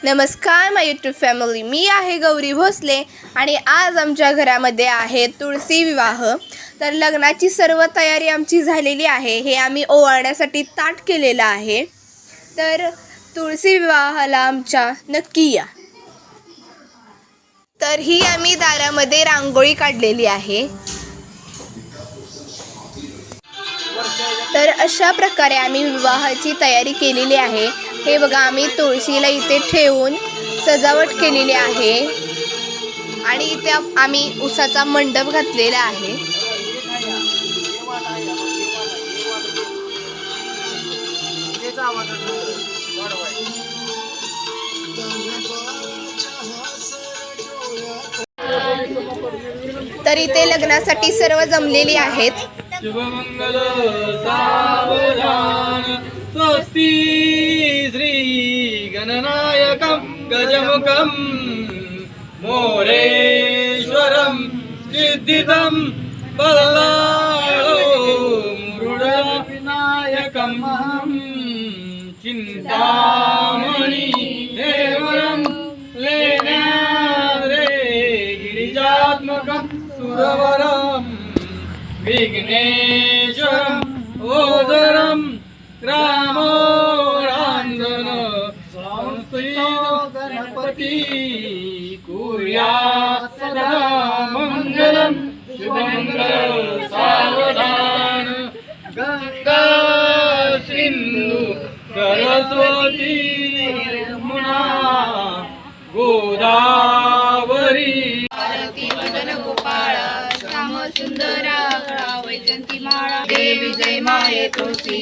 नमस्कार माय YouTube family, मी आहे गौरी भोसले आणि आज आमच्या घरामध्ये आहे तुळशी विवाह। तर लग्नाची सर्व तयारी आमची झालेली आहे। हे आम्ही ओवाळण्यासाठी ताट केलेलं आहे। तर तुळशी विवाहाला आमच्या नक्की या। तर ही आम्ही दारामध्ये रांगोळी काढलेली आहे। तर अशा प्रकारे आम्ही विवाहाची तयारी केलेली आहे। हे बघा, आम्ही तुळशीला इथे ठेवून सजावट केलेली आहे आणि इथे आम्ही उसाचा मंडप घातलेला आहे। तर इथे लग्नासाठी सर्व जमलेली आहेत। शुभमंगल सावधान स्वस्ति श्री गणनायकं गजमुखं मोरेश्वरं सिद्धिदं बल्लाळो मृडविनायकं चिन्तामणि देवरं लेण्याद्रे गिरिजात्मकं सुरवरं विघ्नेश्वरं ओदरं रामोरांजन संस्थितो गणपति कुर्यात् सदा मंगलं शुभमंगल सावधान गंगा सिंधु सरस्वती यमुना गोदावरी सुंदरा वैजंती माळा देवी जय माये तुळशी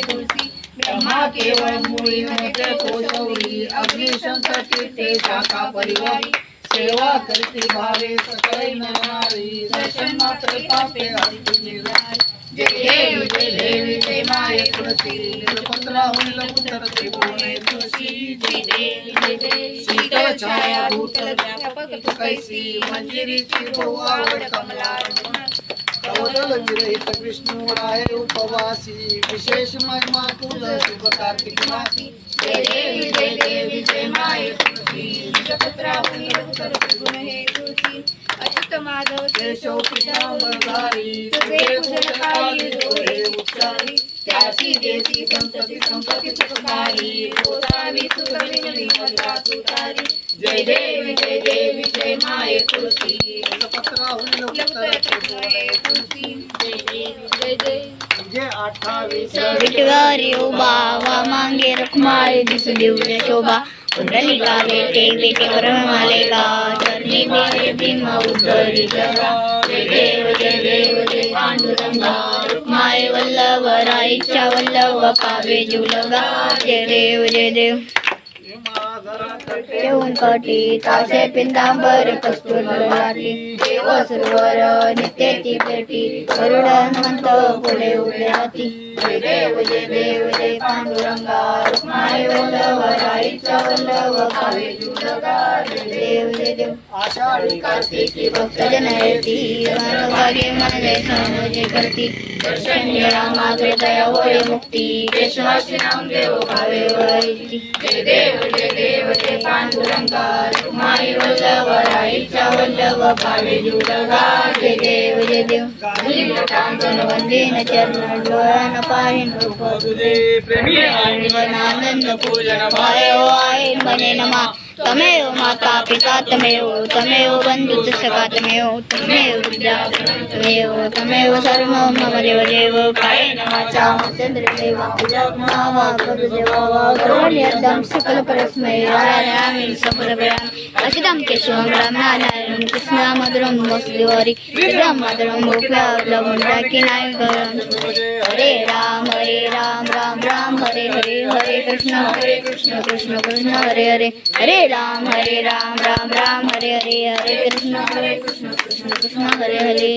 तुळशी ब्रह्मा केवळ मुळी नव्हते कोशौरी अग्निशंकर कीर्ते शाखा परिवारी सेवा करते भावे सकळी नरनारी दर्शन मात्र पापे हरिती निर्वारी जय देवी जय माये तुळशी निरपत्रा होईल पुत्र त्रिभुवने तुळशी जय देवी शीतल छाया भूतल व्यापक कैसी मंजिरीची आवड कमला कवदल विरहित विष्णू आहे उपवासी विशेष महिमा तुझ शुभ कार्तिक मासी जय देवी जय माये तुळशी निजपत्रा होईल पुत्र त्रिभुवने तुळशी अच्युत माधव केशव पीतांबरधारी तुझे पूजन काळी डोळे उच्चारी त्याची देसी संतती संपत्ती सुखकारी गोदावी सुरविणी मल्ला तुतारी जय देवी जय माये तुळशी निजपत्रा होईल पुत्र त्रिभुवने तुळशी जय देवी जय 28 विटवारी उभा मांगे रखमाळे दिसू देऊया शोभा कुंडलिका बेटे बेटे वरमालेगा चरणी बेटे भीमा उद्धरी जगा जय देव जय पांडुरंगा रुक्माई वल्लभ राईच्या वल्लभ पावे जुलगा जय देव येऊन कटी तासे पिंदांबर कस्तूर लाटी देव सुरवर नित्याची भेटी गरुड हनुमंत पुढे उभे राहती जय देव जय पांडुरंगा रुक्माई वल्लभ राईच्या वल्लभ पावे जुलगा जय देव आषाढी कार्तिकी भक्तजन येती मनोभागे मनले समोजे करती दर्शन घ्या मागे दया होय मुक्ती केशवाशी नामदेव भावे वैती जय देव जय पांडुरंगा रुक्माई वल्लभ राईच्या वल्लभ भावे जुलगा जय देव टांगन वंदीन चरण डोळ्यान पाहिन रूप तुझे प्रेमी आनंद पूजन भायो आहे मने नमा तमेव माता पिता तमेव बंधु सखा तमेव विद्या तमेव सर्व मम देव काय नमाचा चंद्र देवा पूजा नावा करू देवा गौण्यदम सकल परस्मै रायामि सकल व्याम असिदम केशवम राम नारायण कृष्ण मधुरम वसुदेवरी मधुरम गोप्यावलवं नायकं हरे राम राम राम हरे हरे हरे कृष्ण कृष्ण कृष्ण हरे हरे हरे राम राम हरे हरे हरे कृष्ण कृष्ण कृष्ण हरे हरे।